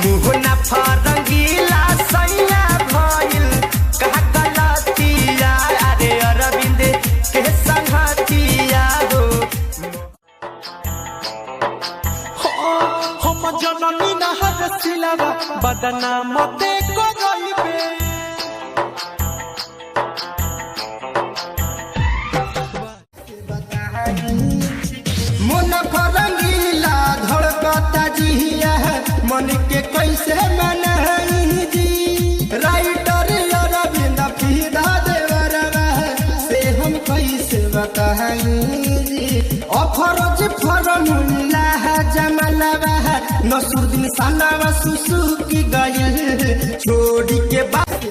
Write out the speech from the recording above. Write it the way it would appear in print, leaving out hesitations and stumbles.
मुहना फरंगीला सैया भइल कहा गलतिया अरे अरविंद के संगतिया हो हम जननी नहर सिलावा बदनाम दे को गइबे मन फरंगीला धड़कता जिया मन के कैसे मनाई जी राइटर अरविंद फिदा देवरवा से हम कैसे बताई जी अफरोज फरमुल्ला जमलवा नसरुद्दीन सनावा सुसु की गइल छोड़ी के बात